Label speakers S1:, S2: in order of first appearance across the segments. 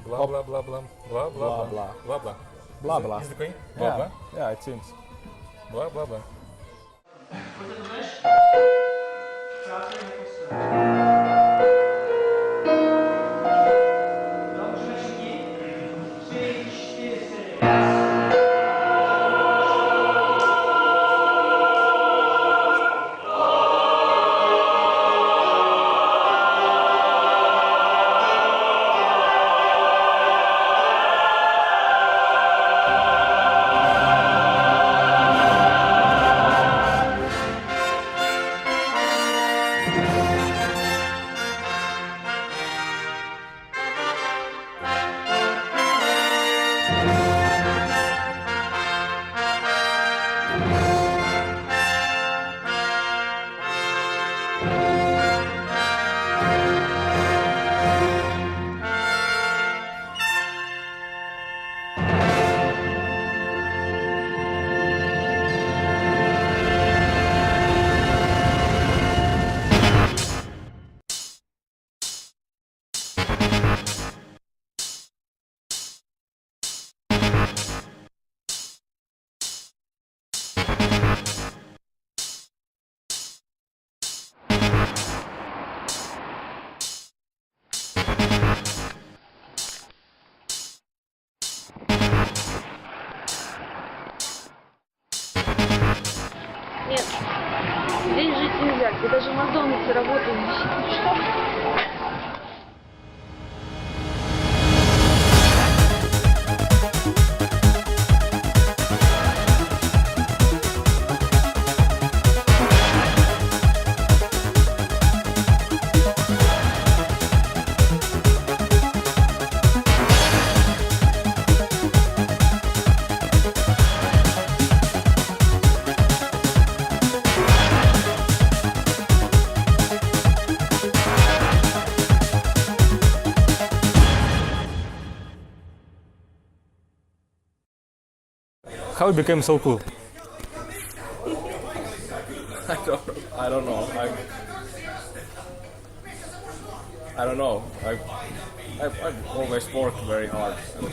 S1: Blah blah blah blah blah blah blah blah blah.
S2: Blah blah.
S1: Is the coin? Blah blah.
S2: Yeah, it seems.
S1: Blah blah blah.
S3: Нет, здесь жить нельзя. Где даже в Макдональдсе работают защитить штраф.
S2: How it became so cool?
S4: I don't know. I don't know. I've always worked very hard and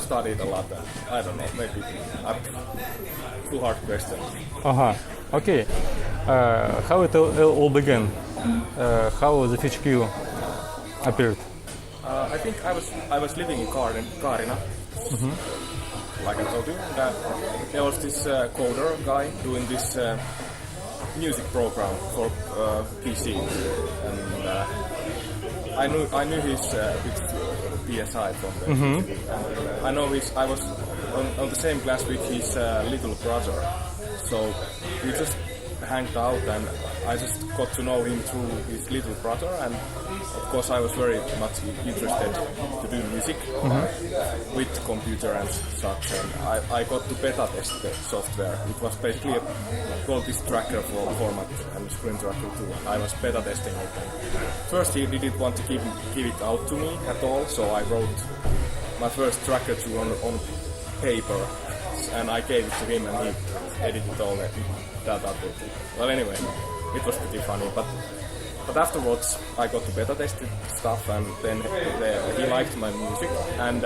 S4: studied a lot. And I don't know. Maybe too hard question.
S2: Okay. How it all began? How the FHQ appeared?
S4: I think I was living in Kaarina. Like I told you, there was this coder guy doing this music program for PC, and I knew his PSI from there. I know I was on the same class with his little brother, so we just hanged out, and I just got to know him through his little brother, and of course I was very much interested to do music with computer and such, and I got to beta test the software. It was basically a this tracker format and screen tracker too. I was beta testing it. First he didn't want to give it out to me at all, so I wrote my first tracker too on paper, and I gave it to him, and he edited all that up. Well, anyway, it was pretty funny, but afterwards I got to beta test stuff, and then he liked my music, and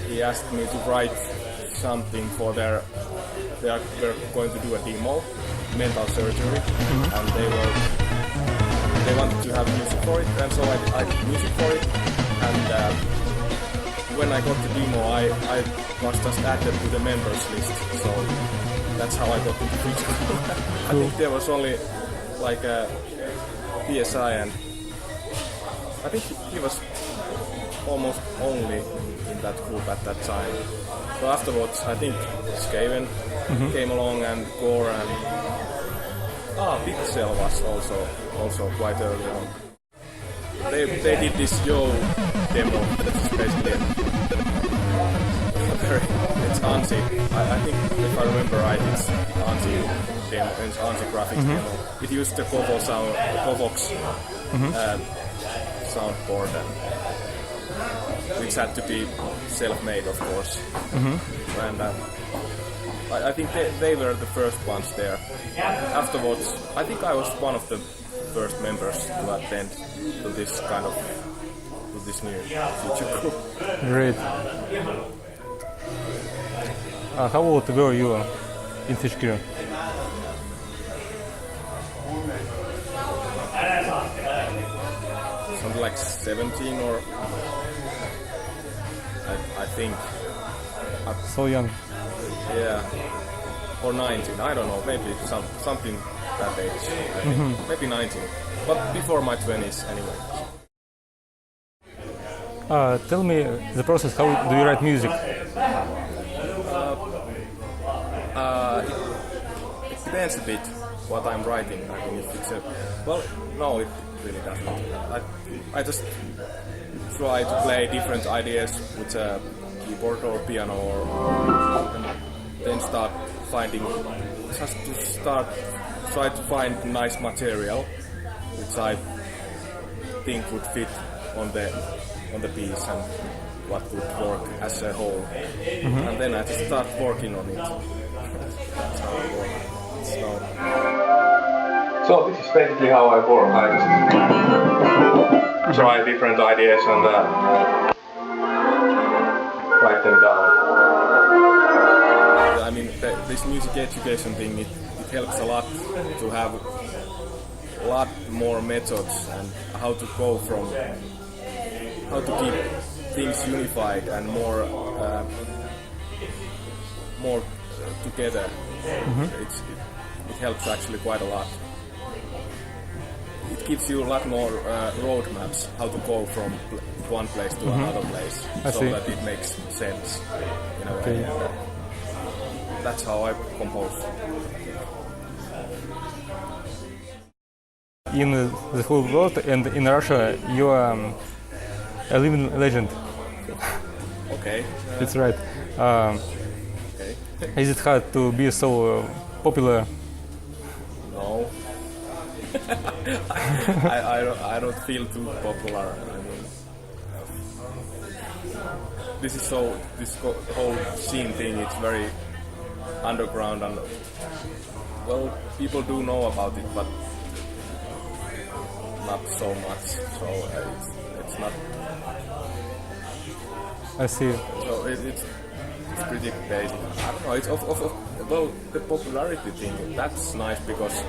S4: he asked me to write something for they were going to do a demo, mental surgery, and they wanted to have music for it, and so I did music for it, and when I got the demo, I was just added to the members list, so that's how I got into FHQ. I think there was only like a PSI, and I think he was almost only in that group at that time. So afterwards, I think Skaven came along, and Gore, and Pixel was also quite early on. They did this Yo demo, that's basically it's ANSI. I think if I remember right, it's ANSI demo, it's ANSI graphics demo. It used the Kovox soundboard, which had to be self-made, of course. And I think they were the first ones there. Afterwards, I think I was one of the first members to attend to this kind of with this new future group.
S2: Great. How old were you in HQ?
S4: Something like 17 or I think,
S2: So young.
S4: yeah, or 19. I don't know. Maybe something that age. I think. Maybe 19, but before my 20s anyway.
S2: Tell me the process. How do you write music?
S4: It depends a bit what I'm writing. I mean, if it's no, it really doesn't. I just try to play different ideas with a keyboard or piano, and then try to find nice material which I think would fit on the piece and what would work as a whole. And then I just start working on it. That's how I work. So this is basically how I work. I just try different ideas and write them down. I mean, this music education thing, it helps a lot to have a lot more methods and how to go from how to keep things unified and more together. It helps actually quite a lot. It gives you a lot more roadmaps how to go from one place to another place, so that it makes sense in a way. And, that's how I compose.
S2: In the whole world and in Russia, you are a living legend.
S4: Okay.
S2: That's right.
S4: Okay.
S2: Is it hard to be so popular?
S4: No. I don't feel too popular. I mean, this whole scene thing, it's very underground and people do know about it, but not so much. So it's not.
S2: I see.
S4: So it's pretty basic. I don't know. It's about the popularity thing. That's nice because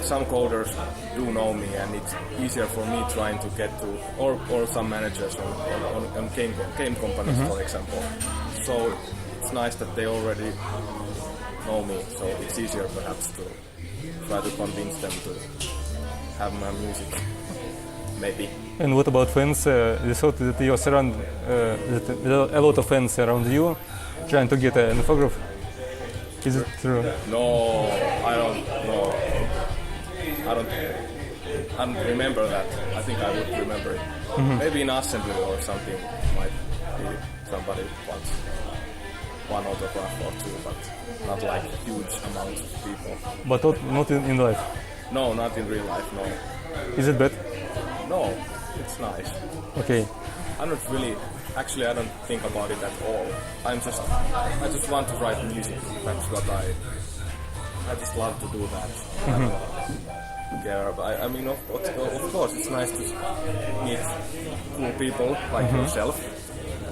S4: some coders do know me, and it's easier for me trying to get to or some managers on game companies, for example. So it's nice that they already know me. So it's easier perhaps to try to convince them to have my music. Maybe.
S2: And what about fans? You thought that you're surrounded, that a lot of fans around you, trying to get an autograph. Is it true?
S4: No, I don't know. I don't remember that. I think I would remember it. Maybe in assembly or something might be somebody wants one autograph or two, but not like huge amounts of people.
S2: But not in life.
S4: No, not in real life. No.
S2: Is it bad?
S4: No, it's nice.
S2: Okay.
S4: I'm not really. Actually, I don't think about it at all. I just want to write music. That's what I just love to do that. I don't care. I mean, of course, it's nice to meet cool people like yourself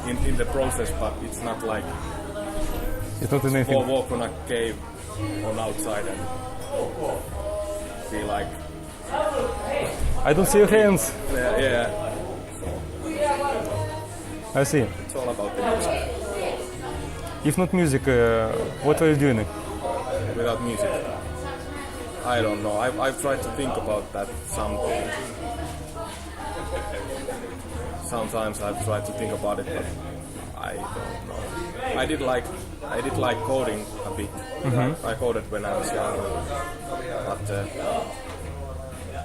S4: in the process, but it's not like
S2: It's not anything.
S4: walk on a cave on outside and be like,
S2: I don't see your hands.
S4: yeah.
S2: I see.
S4: It's all about the music.
S2: If not music, what are you doing?
S4: Without music, I don't know. I've tried to think about that someday. Sometimes I've tried to think about it, but I don't know. I did like coding a bit. I coded when I was young, but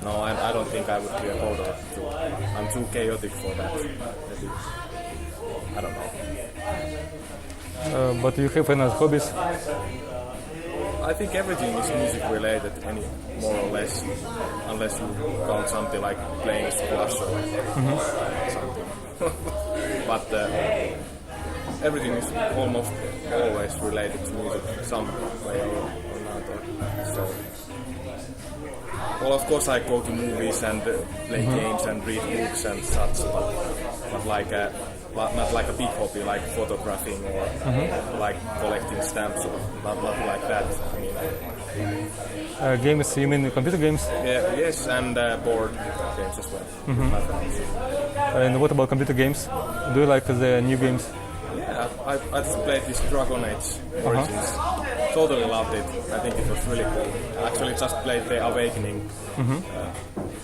S4: no, I don't think I would be a coder. I'm too chaotic for that. Maybe. I don't know.
S2: But you have any hobbies?
S4: I think everything is music related, more or less, unless you count something like playing squash or something. But everything is almost always related to music, some way or another. So well, of course I go to movies and play games and read books and such, but like not like a big hobby like photographing or like collecting stamps or not like that. I mean,
S2: Games, you mean computer games?
S4: yeah, yes, and board games as well. With my friends.
S2: And what about computer games? Do you like the new games?
S4: Yeah, I just played this Dragon Age Origins. Totally loved it. I think it was really cool. I actually just played the Awakening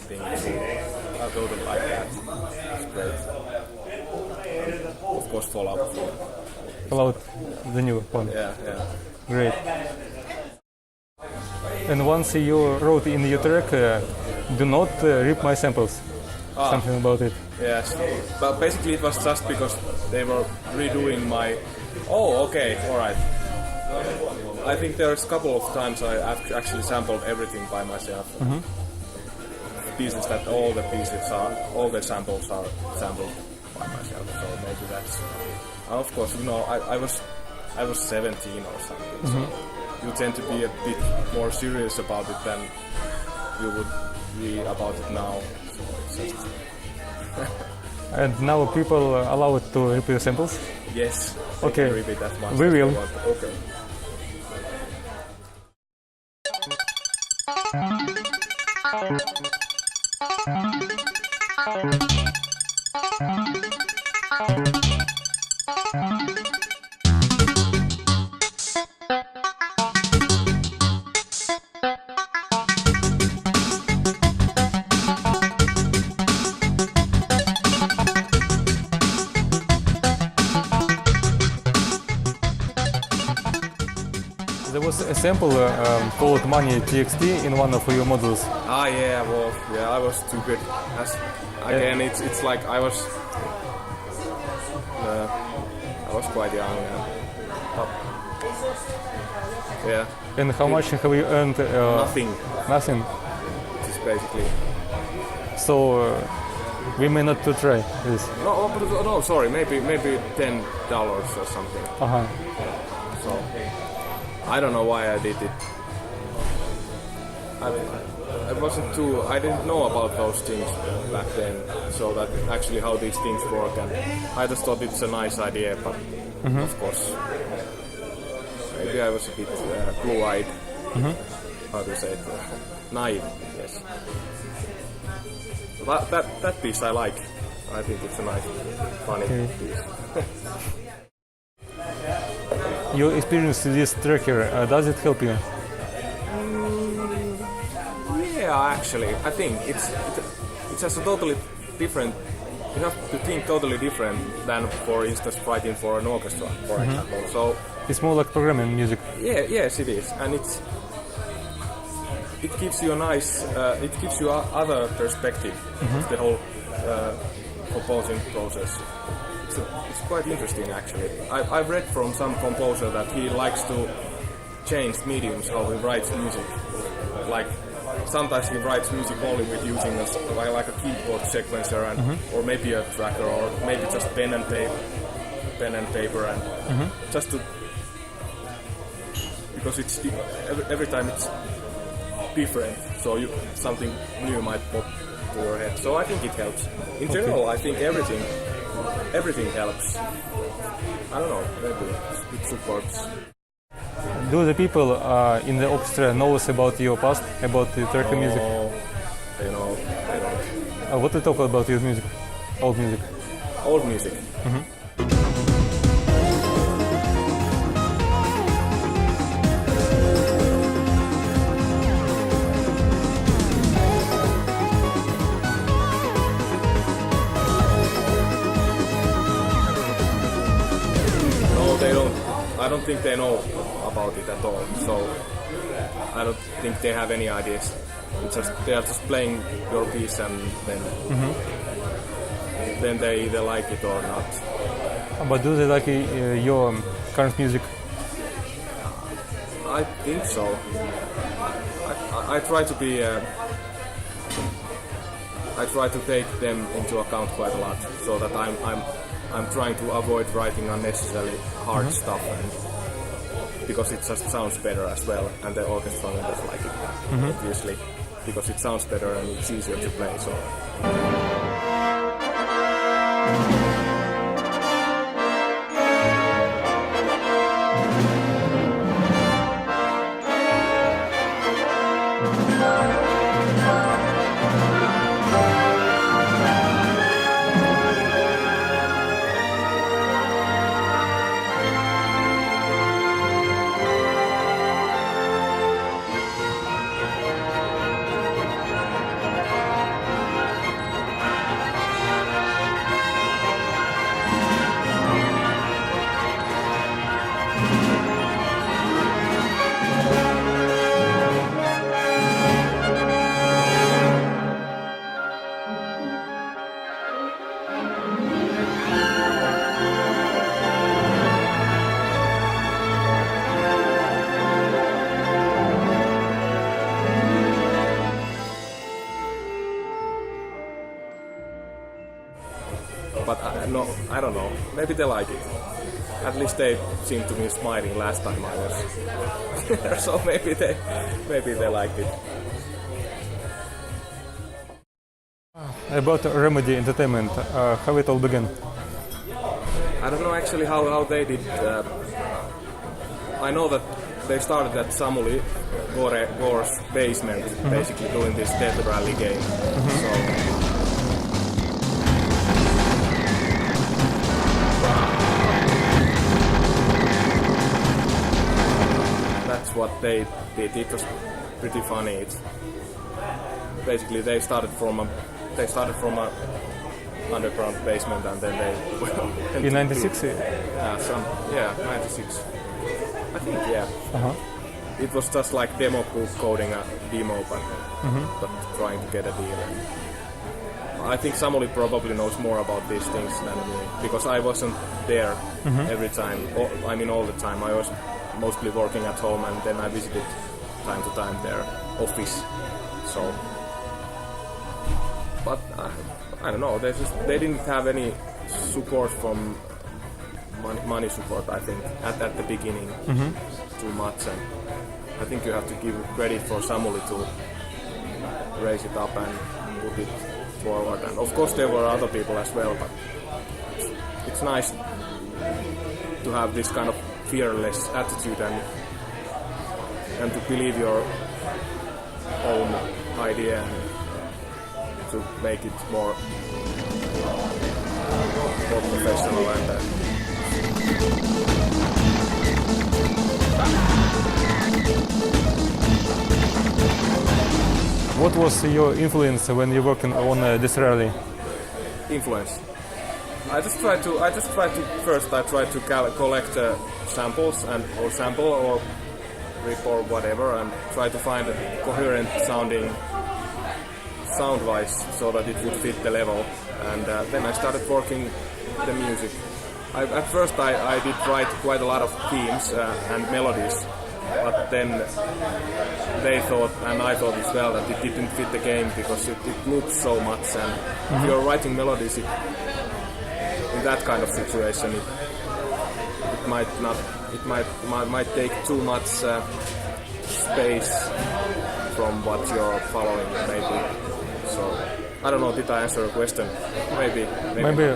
S4: thing. I totally like that. It's great. Of course, Fallout.
S2: Fallout, the new one.
S4: Yeah, yeah.
S2: Great. And once you wrote in your track, do not rip my samples. Something about it.
S4: Yes, but basically it was just because they were redoing my... Oh, okay, alright. I think there's a couple of times I actually sampled everything by myself. Pieces that all the samples are sampled by myself, so maybe that's... of course, you know, I was 17 or something, so you tend to be a bit more serious about it than you would be about it now.
S2: And now people are allowed to rip your samples?
S4: Yes.
S2: Okay.
S4: Can repeat that much
S2: We
S4: as
S2: will.
S4: they want. Okay.
S2: There was a sample called Money.txt in one of your modules.
S4: Ah, yeah, well, yeah, I was stupid. Again, it's like I was quite young, yeah. But, yeah.
S2: And how much have you earned?
S4: Nothing.
S2: Nothing.
S4: Just basically.
S2: So we may not to try this.
S4: No, sorry, maybe $10 or something. So I don't know why I did it. I didn't know about those things back then, so that actually how these things work, and I just thought it's a nice idea, but of course, maybe I was a bit blue-eyed, how to say it, naive, yes. But that piece I like. I think it's a nice, funny piece.
S2: Your experience with this tracker, does it help you?
S4: Yeah, actually, I think it's just a totally different. You have to think totally different than, for instance, writing for an orchestra, for example. So
S2: It's more like programming music.
S4: yeah, yes, it is, and it gives you a nice, it gives you other perspective of the whole composing process. It's quite interesting, actually. I've read from some composer that he likes to change mediums how he writes music. Like sometimes he writes music only with using like a keyboard sequencer and or maybe a tracker or maybe just pen and paper and just to, because it's every time it's different, so something new might pop to your head. So I think it helps. In general, I think everything helps. I don't know, maybe it supports.
S2: Do the people in the orchestra knows about your past, about the tracker music?
S4: They know.
S2: What do you talk about your music? Old music?
S4: Old music. They don't. I don't think they know about it at all. So I don't think they have any ideas. They are just playing your piece and then they either like it or not.
S2: But do they like your current music?
S4: I think so. I try to be. I try to take them into account quite a lot, so that I'm trying to avoid writing unnecessarily hard stuff, and because it just sounds better as well, and the orchestra members like it, obviously. because it sounds better and it's easier to play. So. But I don't know. Maybe they like it. At least they seemed to be smiling last time I was there, so maybe they liked it.
S2: About Remedy Entertainment, how it all began?
S4: I don't know actually how they did. I know that they started at Samuli Gore's basement, basically doing this Death Rally game. So, that's what they did. It was pretty funny. It's basically they started from a underground basement and then they
S2: In 96?
S4: 96. I think It was just like demo coding a demo, but trying to get a deal. And I think Samuli probably knows more about these things than me because I wasn't there every time. I mean, all the time. I was mostly working at home, and then I visited time to time their office. So, but I don't know. They didn't have any support from money support. I think at the beginning too much, and I think you have to give credit for Samuli to raise it up and put it forward. And of course there were other people as well, but it's nice to have this kind of fearless attitude and to believe your own idea and to make it more professional and
S2: What was your influence when you working on this rally?
S4: Influence. I just try to collect samples or sample or rip or whatever and try to find a coherent sounding sound-wise so that it would fit the level. And then I started working the music. At first I did write quite a lot of themes and melodies, but then they thought, and I thought as well, that it didn't fit the game because it loops so much, and if you're writing melodies in that kind of situation, it might take too much space from what you're following, maybe. So I don't know, did I answer a question? Maybe. Maybe.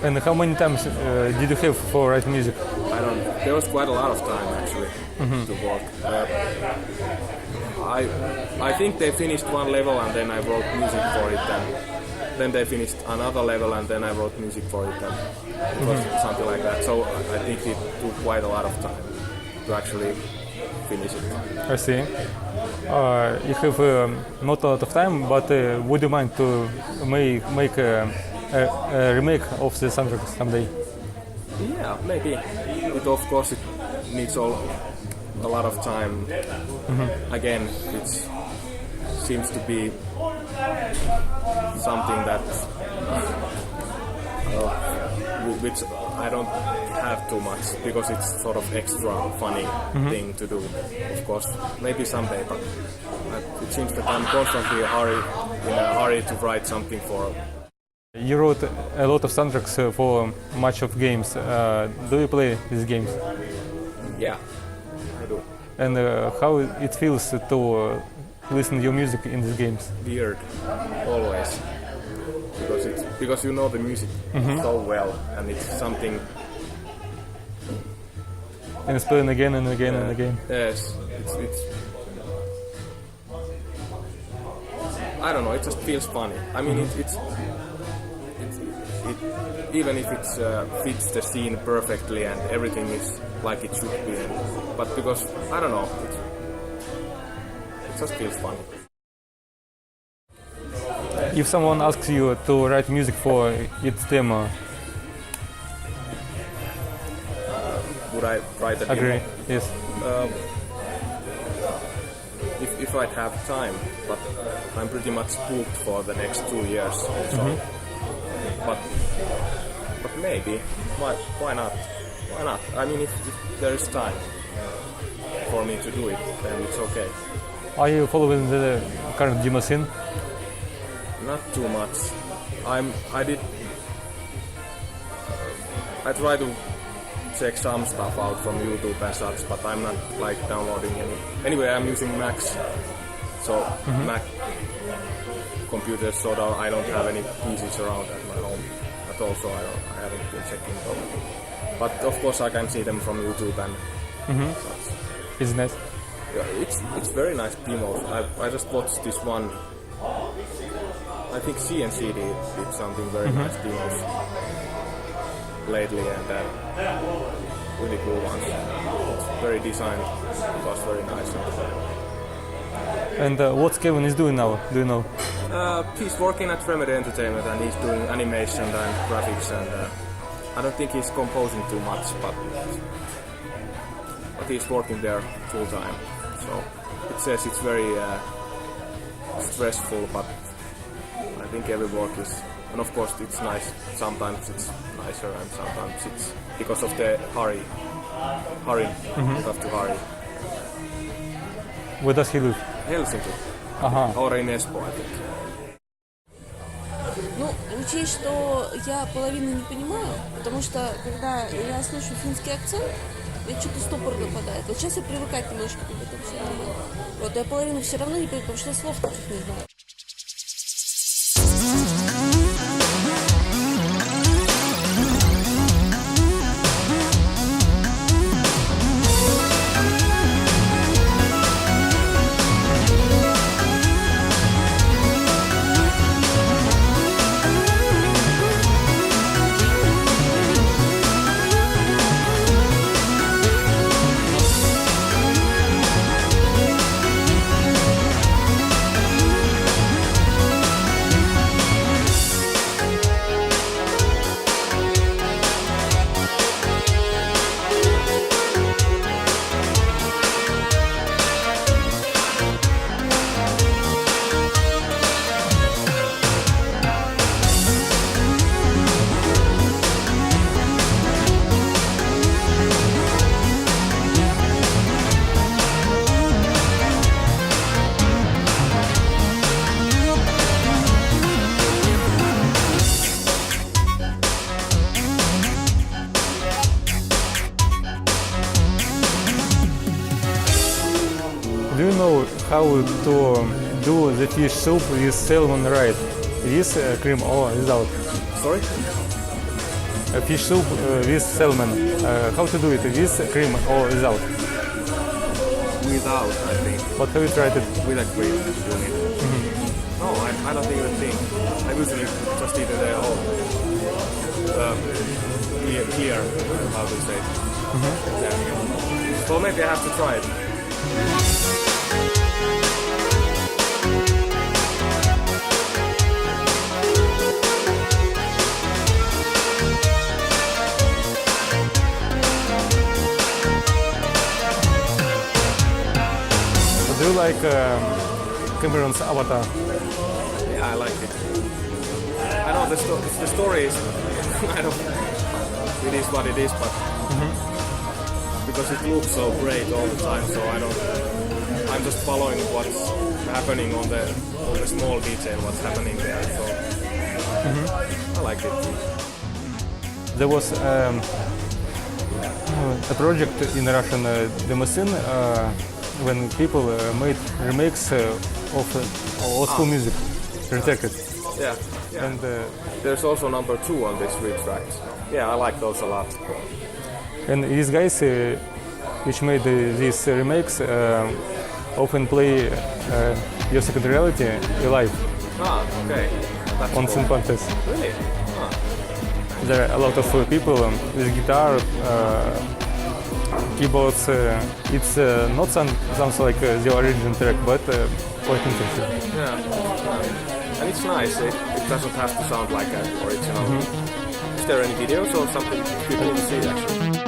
S2: And how many times did you have for writing music?
S4: I don't know. There was quite a lot of time actually to work. I think they finished one level and then I wrote music for it, and then they finished another level and then I wrote music for it, and it was something like that. So I think it took quite a lot of time to actually finish it.
S2: I see. You have not a lot of time, but would you mind to make a remake of the soundtrack someday?
S4: Yeah, maybe. But of course it needs a lot of time. Again, it seems to be something that which I don't have too much because it's sort of extra funny thing to do. Of course, maybe someday, but it seems that I'm constantly in a hurry to write something for.
S2: You wrote a lot of soundtracks for much of games. Do you play these games?
S4: Yeah, I do.
S2: And how it feels to listen your music in these games?
S4: Weird, always, because you know the music so well, and it's something.
S2: And it's playing again and again and again.
S4: Yes, it's. I don't know. It just feels funny. I mean, it even if it fits the scene perfectly and everything is like it should be, but because I don't know, it just feels funny.
S2: If someone asks you to write music for its demo,
S4: would I write a demo?
S2: agree? Yes.
S4: If I'd have time, but I'm pretty much booked for the next 2 years. So. But maybe, why not? Why not? I mean, if there is time for me to do it, then it's okay.
S2: Are you following the current demo scene?
S4: Not too much. I try to check some stuff out from YouTube and such, but I'm not like downloading any. Anyway, I'm using Macs, so Mac computers, so that I don't have any PCs around at my home at all, so I haven't been checking them. But of course, I can see them from YouTube and such.
S2: It's nice.
S4: Yeah, it's very nice demos. I just watched this one. I think CNC did something very nice demos lately, and really cool ones. It's very designed. It was very nice.
S2: And what Kevin is doing now? Do you know?
S4: He's working at Remedy Entertainment and he's doing animation and graphics, and I don't think he's composing too much, but he's working there full time. So it says it's very stressful, but I think every work is, and of course it's nice. Sometimes it's nicer and sometimes it's because of the hurry. You have to hurry.
S2: Where does he live?
S4: Helsinki. Or in Espoo, I think.
S3: Ну, учесть, что я половину не понимаю, потому что, когда я слышу финский акцент, я что-то стопор нападает. Вот сейчас я привыкать немножко к этому, все нормально. Вот, я половину все равно не понимаю, потому что я слов таких не знаю.
S2: Do you know how to do the fish soup with salmon right? With cream or without?
S4: Sorry?
S2: A fish soup with salmon. How to do it? With cream or without?
S4: Without, I think.
S2: But have you tried it?
S4: With a cream, you mean? No, I don't even think. I usually just eat it at home. Here, how to say it. Yeah. So maybe I have to try it.
S2: Do you like Cameron's Avatar?
S4: Yeah, I like it. I know the story is kind of, it is what it is, but because it looks so great all the time, so I'm just following what's happening on the small detail, what's happening there, so I like it.
S2: There was a project in Russian demo scene when people made remakes of old school music, rejected.
S4: Yeah. Yeah.
S2: And
S4: There's also number 2 on this retract. Yeah, I like those a lot.
S2: and these guys which made these remakes often play Your Second Reality live
S4: Ah, okay. That's
S2: on
S4: cool.
S2: St. Pantes.
S4: Really? Ah.
S2: There are a lot of people with guitar, keyboards. It's not sounds like the original track, but quite interesting.
S4: Yeah. And it's nice. It doesn't have to sound like an original. Is there any videos or something people to see actually?